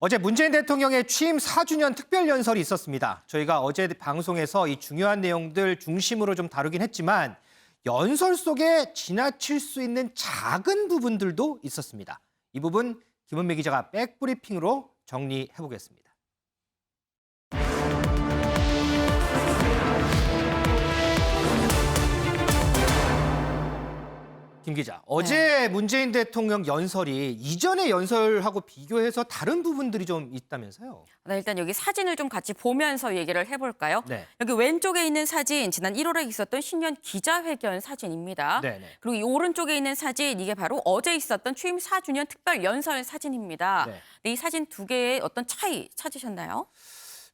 어제 문재인 대통령의 취임 4주년 특별연설이 있었습니다. 저희가 어제 방송에서 이 중요한 내용들 중심으로 좀 다루긴 했지만 연설 속에 지나칠 수 있는 작은 부분들도 있었습니다. 이 부분 김은미 기자가 백브리핑으로 정리해보겠습니다. 김 기자, 어제 문재인 대통령 연설이 이전의 연설하고 비교해서 다른 부분들이 좀 있다면서요? 네, 일단 여기 사진을 좀 같이 보면서 얘기를 해볼까요? 네. 여기 왼쪽에 있는 사진, 지난 1월에 있었던 신년 기자회견 사진입니다. 네네. 그리고 이 오른쪽에 있는 사진, 이게 바로 어제 있었던 취임 4주년 특별 연설 사진입니다. 네. 이 사진 두 개의 어떤 차이 찾으셨나요?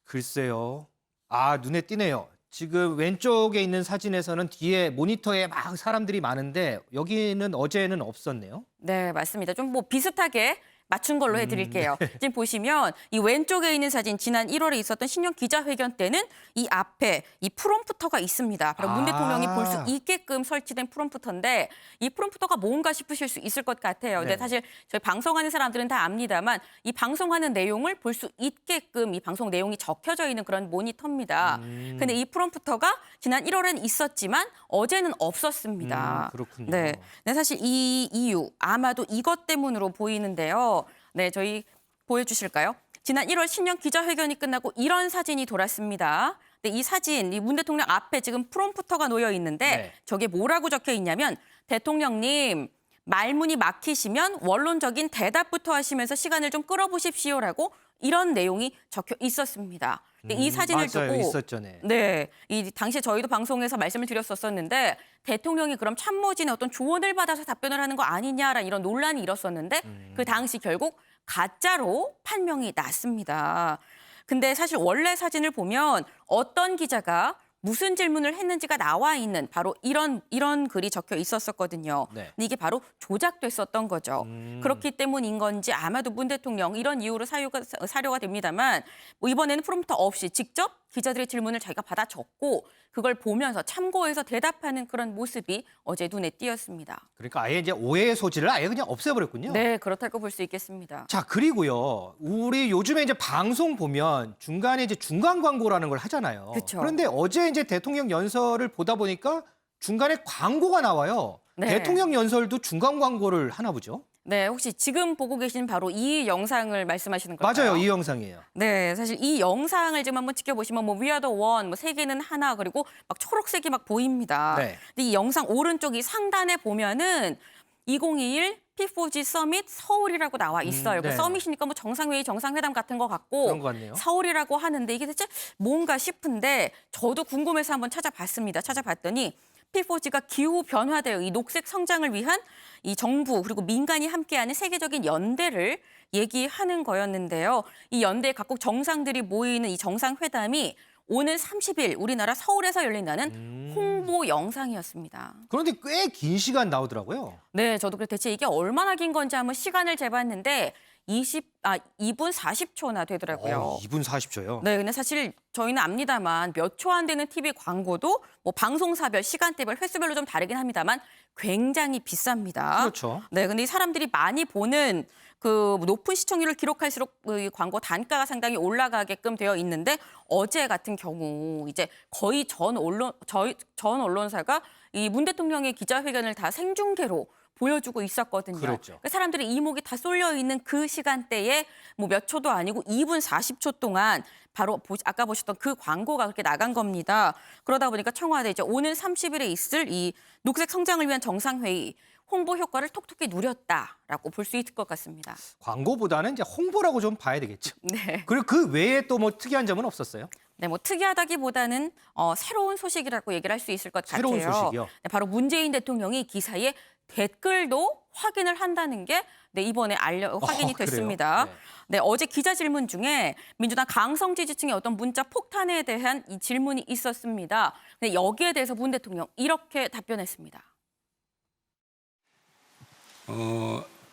글쎄요. 아, 눈에 띄네요. 지금 왼쪽에 있는 사진에서는 뒤에 모니터에 막 사람들이 많은데 여기는 어제는 없었네요. 네, 맞습니다. 좀 뭐 비슷하게 맞춘 걸로 해드릴게요. 지금 보시면 이 왼쪽에 있는 사진, 지난 1월에 있었던 신년 기자회견 때는 이 앞에 이 프롬프터가 있습니다. 바로 문 대통령이 볼 수 있게끔 설치된 프롬프터인데 이 프롬프터가 뭔가 싶으실 수 있을 것 같아요. 근데 네. 사실 저희 방송하는 사람들은 다 압니다만 이 방송하는 내용을 볼 수 있게끔 이 방송 내용이 적혀져 있는 그런 모니터입니다. 근데 이 프롬프터가 지난 1월엔 있었지만 어제는 없었습니다. 그렇군요. 네. 네, 사실 이 이유 아마도 이것 때문으로 보이는데요. 네, 저희 보여주실까요? 지난 1월 신년 기자회견이 끝나고 이런 사진이 돌았습니다. 네, 이 사진, 이 문 대통령 앞에 지금 프롬프터가 놓여 있는데 네. 저게 뭐라고 적혀 있냐면 대통령님 말문이 막히시면 원론적인 대답부터 하시면서 시간을 좀 끌어보십시오라고 이런 내용이 적혀 있었습니다. 근데 이 사진을 맞아요. 두고 있었죠. 네. 네, 이 당시에 저희도 방송에서 말씀을 드렸었는데 대통령이 그럼 참모진의 어떤 조언을 받아서 답변을 하는 거 아니냐라는 이런 논란이 일었었는데 그 당시 결국 가짜로 판명이 났습니다. 근데 사실 원래 사진을 보면 어떤 기자가 무슨 질문을 했는지가 나와 있는 바로 이런 글이 적혀 있었거든요. 네. 근데 이게 바로 조작됐었던 거죠. 그렇기 때문인 건지 아마도 문 대통령 이런 이유로 사료가 됩니다만 뭐 이번에는 프롬프터 없이 직접 기자들의 질문을 자기가 받아 적고 그걸 보면서 참고해서 대답하는 그런 모습이 어제 눈에 띄었습니다. 그러니까 아예 이제 오해의 소지를 아예 그냥 없애버렸군요. 네, 그렇다고 볼 수 있겠습니다. 자, 그리고요. 우리 요즘에 이제 방송 보면 중간에 이제 중간 광고라는 걸 하잖아요. 그쵸. 그런데 어제 이제 대통령 연설을 보다 보니까 중간에 광고가 나와요. 네. 대통령 연설도 중간 광고를 하나 보죠? 네, 혹시 지금 보고 계신 바로 이 영상을 말씀하시는 걸까요? 맞아요. 이 영상이에요. 네, 사실 이 영상을 지금 한번 지켜보시면 뭐 We are the one, 뭐 세계는 하나 그리고 막 초록색이 막 보입니다. 네. 근데 이 영상 오른쪽 이 상단에 보면은 2021 P4G 서밋 서울이라고 나와 있어요. 그 네. 서밋이니까 뭐 정상회의, 정상회담 같은 거 같고 그런 것 같네요. 서울이라고 하는데 이게 대체 뭔가 싶은데 저도 궁금해서 한번 찾아봤습니다. 찾아봤더니 P4G가 기후 변화대응, 이 녹색 성장을 위한 이 정부 그리고 민간이 함께하는 세계적인 연대를 얘기하는 거였는데요. 이 연대 각국 정상들이 모이는 이 정상회담이 오늘 30일 우리나라 서울에서 열린다는 홍보 영상이었습니다. 그런데 꽤 긴 시간 나오더라고요. 네, 저도 그래 대체 이게 얼마나 긴 건지 한번 시간을 재봤는데 2분 40초나 되더라고요. 2분 40초요. 네, 근데 사실 저희는 압니다만 몇 초 안 되는 TV 광고도 뭐 방송사별, 시간대별, 횟수별로 좀 다르긴 합니다만 굉장히 비쌉니다. 그렇죠. 네, 근데 이 사람들이 많이 보는 그 높은 시청률을 기록할수록 그 광고 단가가 상당히 올라가게끔 되어 있는데 어제 같은 경우 이제 거의 전 언론사가 이 문 대통령의 기자회견을 다 생중계로 보여주고 있었거든요. 그렇죠. 그러니까 사람들이 이목이 다 쏠려 있는 그 시간대에 뭐 몇 초도 아니고 2분 40초 동안 바로 아까 보셨던 그 광고가 그렇게 나간 겁니다. 그러다 보니까 청와대 이제 오는 30일에 있을 이 녹색 성장을 위한 정상회의 홍보 효과를 톡톡히 누렸다라고 볼 수 있을 것 같습니다. 광고보다는 이제 홍보라고 좀 봐야 되겠죠. 네. 그리고 그 외에 또 뭐 특이한 점은 없었어요? 네, 뭐 특이하다기보다는 새로운 소식이라고 얘기를 할 수 있을 것 같아요. 새로운 소식이요? 네, 바로 문재인 대통령이 기사에 댓글도 확인을 한다는 게 이번에 확인이 그래요? 됐습니다. 네. 네, 어제 기자 질문 중에 민주당 강성 지지층의 어떤 문자 폭탄에 대한 이 질문이 있었습니다. 근데 여기에 대해서 문 대통령 이렇게 답변했습니다.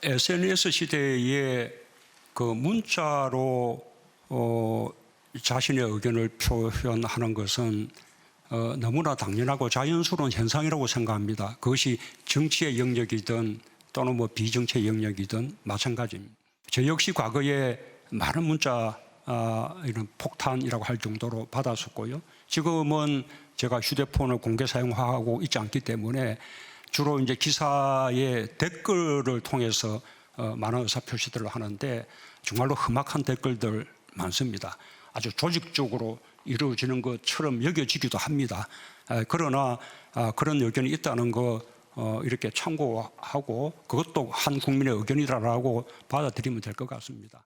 SNS 시대에 그 문자로 자신의 의견을 표현하는 것은 너무나 당연하고 자연스러운 현상이라고 생각합니다. 그것이 정치의 영역이든 또는 뭐 비정치의 영역이든 마찬가지입니다. 저 역시 과거에 많은 문자 이런 폭탄이라고 할 정도로 받았었고요. 지금은 제가 휴대폰을 공개 사용하고 있지 않기 때문에 주로 이제 기사의 댓글을 통해서 많은 의사 표시들을 하는데 정말로 험악한 댓글들 많습니다. 아주 조직적으로 이루어지는 것처럼 여겨지기도 합니다. 그러나 그런 의견이 있다는 거 이렇게 참고하고 그것도 한 국민의 의견이라고 받아들이면 될 것 같습니다.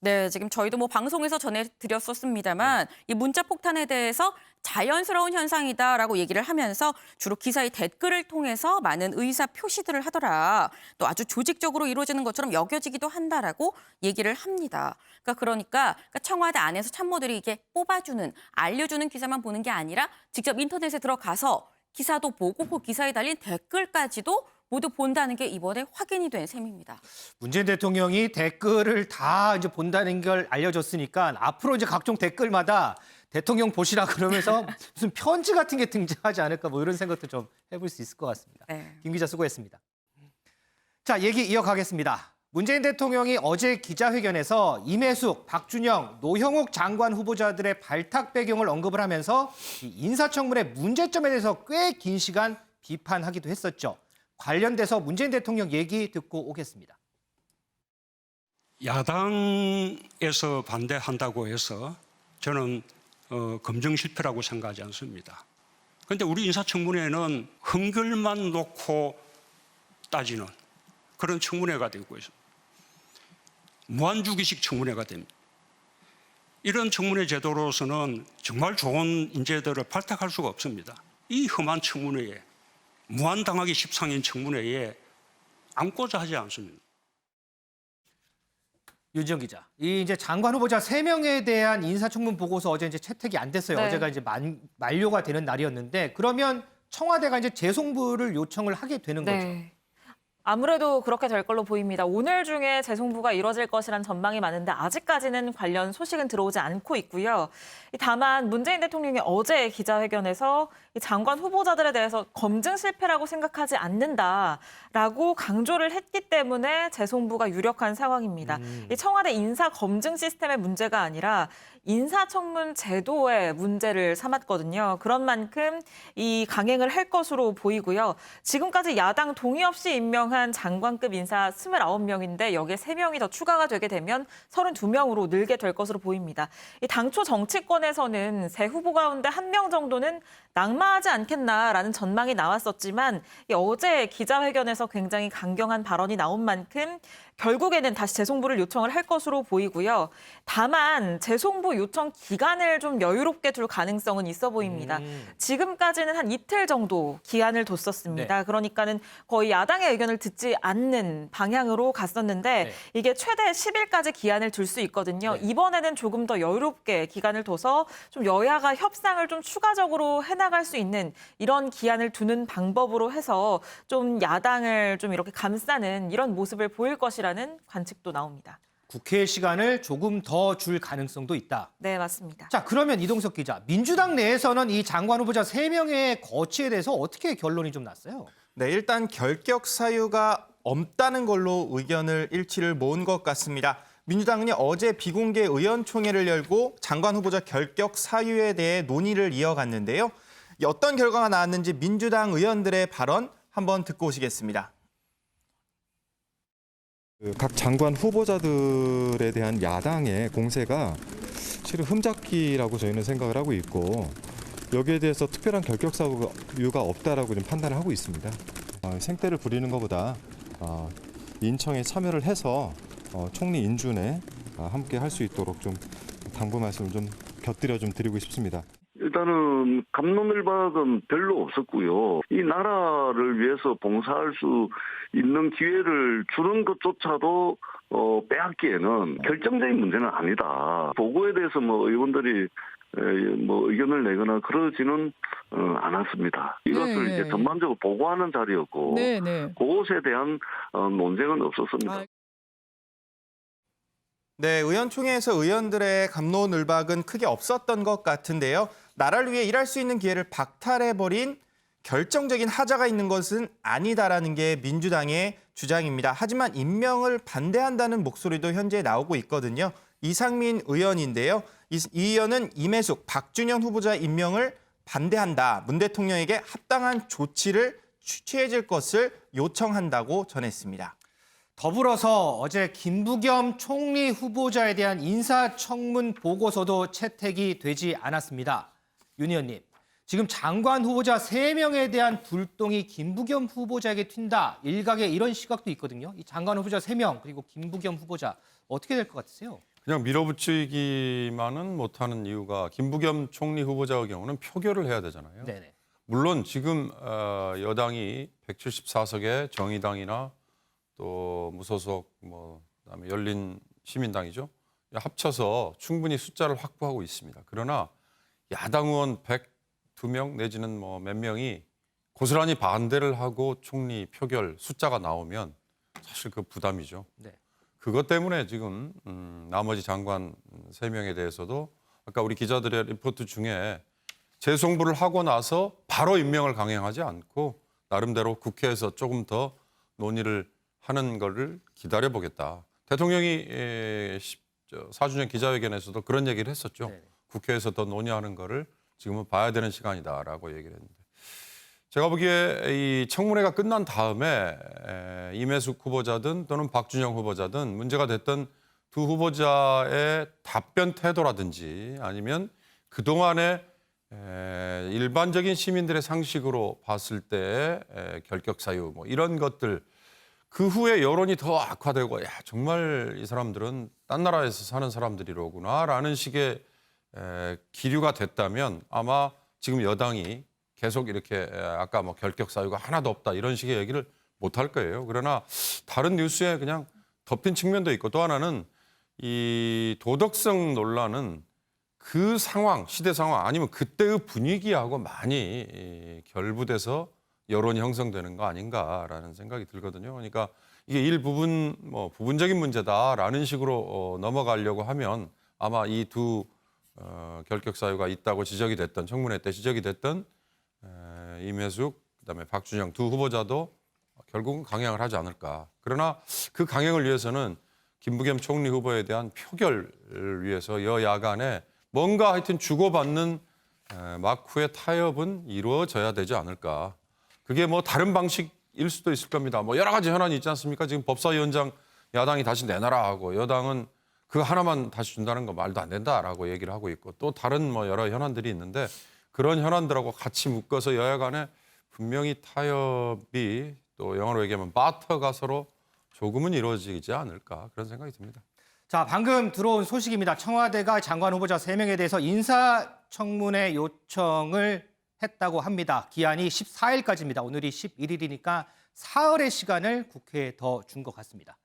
네, 지금 저희도 뭐 방송에서 전해드렸었습니다만 이 문자 폭탄에 대해서 자연스러운 현상이다라고 얘기를 하면서 주로 기사의 댓글을 통해서 많은 의사 표시들을 하더라. 또 아주 조직적으로 이루어지는 것처럼 여겨지기도 한다라고 얘기를 합니다. 그러니까 청와대 안에서 참모들이 이게 뽑아주는, 알려주는 기사만 보는 게 아니라 직접 인터넷에 들어가서 기사도 보고 그 기사에 달린 댓글까지도 모두 본다는 게 이번에 확인이 된 셈입니다. 문재인 대통령이 댓글을 다 이제 본다는 걸 알려줬으니까 앞으로 이제 각종 댓글마다 대통령 보시라 그러면서 무슨 편지 같은 게 등장하지 않을까 뭐 이런 생각도 좀 해볼 수 있을 것 같습니다. 네. 김 기자 수고했습니다. 자, 얘기 이어가겠습니다. 문재인 대통령이 어제 기자회견에서 임혜숙, 박준영, 노형욱 장관 후보자들의 발탁 배경을 언급을 하면서 이 인사청문회 문제점에 대해서 꽤 긴 시간 비판하기도 했었죠. 관련돼서 문재인 대통령 얘기 듣고 오겠습니다. 야당에서 반대한다고 해서 저는 검증 실패라고 생각하지 않습니다. 그런데 우리 인사청문회는 흥결만 놓고 따지는 그런 청문회가 되고 있습니다. 무한주기식 청문회가 됩니다. 이런 청문회 제도로서는 정말 좋은 인재들을 발탁할 수가 없습니다. 이 험한 청문회에 무한당하기 십상인 청문회에 앉고자 하지 않습니다. 윤지영 기자, 이 이제 장관 후보자 3명에 대한 인사청문 보고서 어제 이제 채택이 안 됐어요. 네. 어제가 이제 만료가 되는 날이었는데 그러면 청와대가 이제 재송부를 요청을 하게 되는 거죠. 네. 아무래도 그렇게 될 걸로 보입니다. 오늘 중에 재송부가 이뤄질 것이란 전망이 많은데 아직까지는 관련 소식은 들어오지 않고 있고요. 다만 문재인 대통령이 어제 기자회견에서 이 장관 후보자들에 대해서 검증 실패라고 생각하지 않는다라고 강조를 했기 때문에 재송부가 유력한 상황입니다. 이 청와대 인사 검증 시스템의 문제가 아니라 인사청문 제도의 문제를 삼았거든요. 그런 만큼 이 강행을 할 것으로 보이고요. 지금까지 야당 동의 없이 임명한 장관급 인사 29명인데 여기에 3명이 더 추가가 되게 되면 32명으로 늘게 될 것으로 보입니다. 이 당초 정치권에서는 세 후보 가운데 1명 정도는 낙마하지 않겠나라는 전망이 나왔었지만 어제 기자회견에서 굉장히 강경한 발언이 나온 만큼 결국에는 다시 재송부를 요청을 할 것으로 보이고요. 다만 재송부 요청 기간을 좀 여유롭게 둘 가능성은 있어 보입니다. 지금까지는 한 이틀 정도 기한을 뒀었습니다. 네. 그러니까는 거의 야당의 의견을 듣지 않는 방향으로 갔었는데 네. 이게 최대 10일까지 기한을 둘 수 있거든요. 네. 이번에는 조금 더 여유롭게 기간을 둬서 좀 여야가 협상을 좀 추가적으로 해나갈 수 있는 이런 기한을 두는 방법으로 해서 좀 야당을 좀 이렇게 감싸는 이런 모습을 보일 것이라는 관측도 나옵니다. 국회 시간을 조금 더 줄 가능성도 있다. 네, 맞습니다. 자, 그러면 이동석 기자, 민주당 내에서는 이 장관 후보자 3명의 거취에 대해서 어떻게 결론이 좀 났어요? 네, 일단 결격 사유가 없다는 걸로 의견을 일치를 모은 것 같습니다. 민주당은 어제 비공개 의원총회를 열고 장관 후보자 결격 사유에 대해 논의를 이어갔는데요. 어떤 결과가 나왔는지 민주당 의원들의 발언 한번 듣고 오시겠습니다. 각 장관 후보자들에 대한 야당의 공세가 실은 흠잡기라고 저희는 생각을 하고 있고 여기에 대해서 특별한 결격 사유가 없다라고 좀 판단을 하고 있습니다. 생떼를 부리는 것보다 인청에 참여를 해서 총리 인준에 함께 할 수 있도록 좀 당부 말씀을 좀 곁들여 좀 드리고 싶습니다. 일단은 갑론을박은 별로 없었고요. 이 나라를 위해서 봉사할 수 있는 기회를 주는 것조차도 빼앗기에는 결정적인 문제는 아니다. 보고에 대해서 뭐 의원들이 뭐 의견을 내거나 그러지는 않았습니다. 이것을 네. 이제 전반적으로 보고하는 자리였고 그것에 대한 논쟁은 없었습니다. 네, 의원총회에서 의원들의 갑론을박은 크게 없었던 것 같은데요. 나라를 위해 일할 수 있는 기회를 박탈해버린 결정적인 하자가 있는 것은 아니다라는 게 민주당의 주장입니다. 하지만 임명을 반대한다는 목소리도 현재 나오고 있거든요. 이상민 의원인데요. 이 의원은 임혜숙, 박준현 후보자 임명을 반대한다. 문 대통령에게 합당한 조치를 취해질 것을 요청한다고 전했습니다. 더불어서 어제 김부겸 총리 후보자에 대한 인사청문 보고서도 채택이 되지 않았습니다. 윤 의원님, 지금 장관 후보자 3명에 대한 불똥이 김부겸 후보자에게 튄다. 일각의 이런 시각도 있거든요. 이 장관 후보자 3명 그리고 김부겸 후보자 어떻게 될 것 같으세요? 그냥 밀어붙이기만은 못하는 이유가 김부겸 총리 후보자의 경우는 표결을 해야 되잖아요. 네네. 물론 지금 여당이 174석의 정의당이나 또 무소속 그다음에 열린 시민당이죠. 합쳐서 충분히 숫자를 확보하고 있습니다. 그러나 야당 의원 102명 내지는 몇 명이 고스란히 반대를 하고 총리 표결 숫자가 나오면 사실 그 부담이죠. 네. 그것 때문에 지금 나머지 장관 3명에 대해서도 아까 우리 기자들의 리포트 중에 재송부를 하고 나서 바로 임명을 강행하지 않고 나름대로 국회에서 조금 더 논의를 하는 거를 기다려보겠다. 대통령이 4주년 기자회견에서도 그런 얘기를 했었죠. 네. 국회에서 더 논의하는 거를 지금은 봐야 되는 시간이다라고 얘기를 했는데 제가 보기에 이 청문회가 끝난 다음에 임혜숙 후보자든 또는 박준영 후보자든 문제가 됐던 두 후보자의 답변 태도라든지 아니면 그동안의 일반적인 시민들의 상식으로 봤을 때의 결격 사유 이런 것들 그 후에 여론이 더 악화되고 야 정말 이 사람들은 딴 나라에서 사는 사람들이로구나라는 식의 기류가 됐다면 아마 지금 여당이 계속 이렇게 아까 결격 사유가 하나도 없다 이런 식의 얘기를 못 할 거예요. 그러나 다른 뉴스에 그냥 덮인 측면도 있고 또 하나는 이 도덕성 논란은 그 상황, 시대 상황 아니면 그때의 분위기하고 많이 결부돼서 여론이 형성되는 거 아닌가라는 생각이 들거든요. 그러니까 이게 일부분 부분적인 문제다라는 식으로 넘어가려고 하면 아마 이 두 결격 사유가 있다고 지적이 됐던 청문회 때 지적이 됐던 임혜숙 그다음에 박준영 두 후보자도 결국은 강행을 하지 않을까. 그러나 그 강행을 위해서는 김부겸 총리 후보에 대한 표결을 위해서 여야 간에 뭔가 하여튼 주고받는 막후의 타협은 이루어져야 되지 않을까. 그게 다른 방식일 수도 있을 겁니다. 여러 가지 현안이 있지 않습니까? 지금 법사위원장 야당이 다시 내놔라 하고 여당은 그 하나만 다시 준다는 거 말도 안 된다라고 얘기를 하고 있고 또 다른 여러 현안들이 있는데 그런 현안들하고 같이 묶어서 여야 간에 분명히 타협이 또 영어로 얘기하면 바터가 서로 조금은 이루어지지 않을까 그런 생각이 듭니다. 자, 방금 들어온 소식입니다. 청와대가 장관 후보자 3명에 대해서 인사청문회 요청을 했다고 합니다. 기한이 14일까지입니다. 오늘이 11일이니까 사흘의 시간을 국회에 더 준 것 같습니다.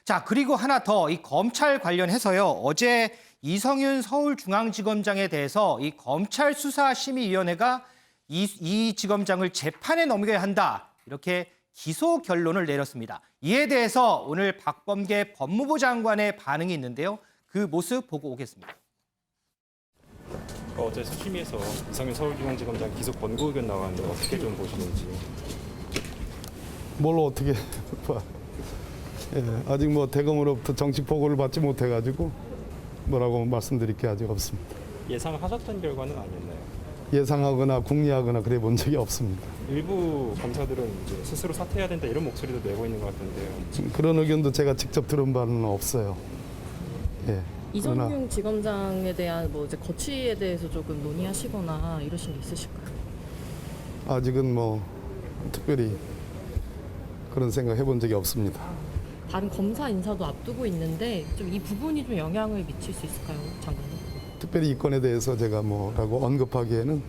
자, 그리고 하나 더 이 검찰 관련해서요. 어제 이성윤 서울중앙지검장에 대해서 이 검찰수사심의위원회가 이 지검장을 재판에 넘겨야 한다. 이렇게 기소 결론을 내렸습니다. 이에 대해서 오늘 박범계 법무부 장관의 반응이 있는데요. 그 모습 보고 오겠습니다. 어제 수심위에서 이성윤 서울중앙지검장 기소 권고 의견 나왔는데 어떻게 좀 보시는지. 뭘 어떻게 봐. 아직 대검으로부터 정식 보고를 받지 못해가지고 뭐라고 말씀드릴 게 아직 없습니다. 예상하셨던 결과는 아니었나요? 예상하거나 궁리하거나 그래 본 적이 없습니다. 일부 검사들은 이제 스스로 사퇴해야 된다 이런 목소리도 내고 있는 것 같은데요. 그런 의견도 제가 직접 들은 바는 없어요. 이성윤 지검장에 대한 이제 거취에 대해서 조금 논의하시거나 이러신 게 있으실까요? 아직은 특별히 그런 생각 해본 적이 없습니다. 다른 검사 인사도 앞두고 있는데 좀 이 부분이 좀 영향을 미칠 수 있을까요, 장관님? 특별히 이 건에 대해서 제가 뭐라고 언급하기에는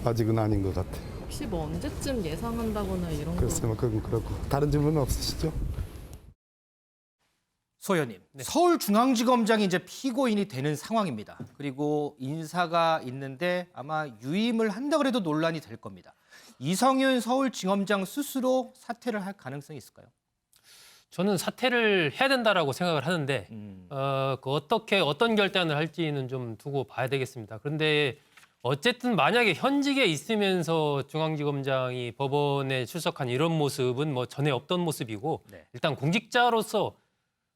아직은 아닌 것 같아요. 혹시 언제쯤 예상한다거나 이런 거? 글쎄요, 그건 그렇고 다른 질문은 없으시죠? 소 의원님, 서울중앙지검장이 이제 피고인이 되는 상황입니다. 그리고 인사가 있는데 아마 유임을 한다 그래도 논란이 될 겁니다. 이성윤 서울지검장 스스로 사퇴를 할 가능성이 있을까요? 저는 사퇴를 해야 된다라고 생각을 하는데 어떤 결단을 할지는 좀 두고 봐야 되겠습니다. 그런데 어쨌든 만약에 현직에 있으면서 중앙지검장이 법원에 출석한 이런 모습은 뭐 전에 없던 모습이고 네. 일단 공직자로서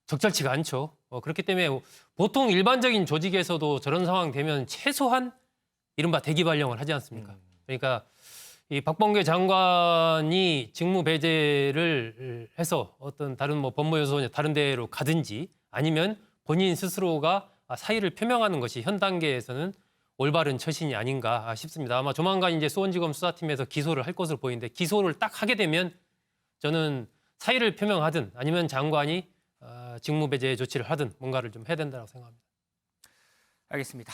적절치가 않죠. 그렇기 때문에 보통 일반적인 조직에서도 저런 상황 되면 최소한 이른바 대기 발령을 하지 않습니까? 그러니까 이 박범계 장관이 직무 배제를 해서 어떤 다른 뭐 법무연수원이나 다른 데로 가든지 아니면 본인 스스로가 사의를 표명하는 것이 현 단계에서는 올바른 처신이 아닌가 싶습니다. 아마 조만간 이제 수원지검 수사팀에서 기소를 할 것으로 보이는데 기소를 딱 하게 되면 저는 사의를 표명하든 아니면 장관이 직무 배제 조치를 하든 뭔가를 좀 해야 된다고 생각합니다. 알겠습니다.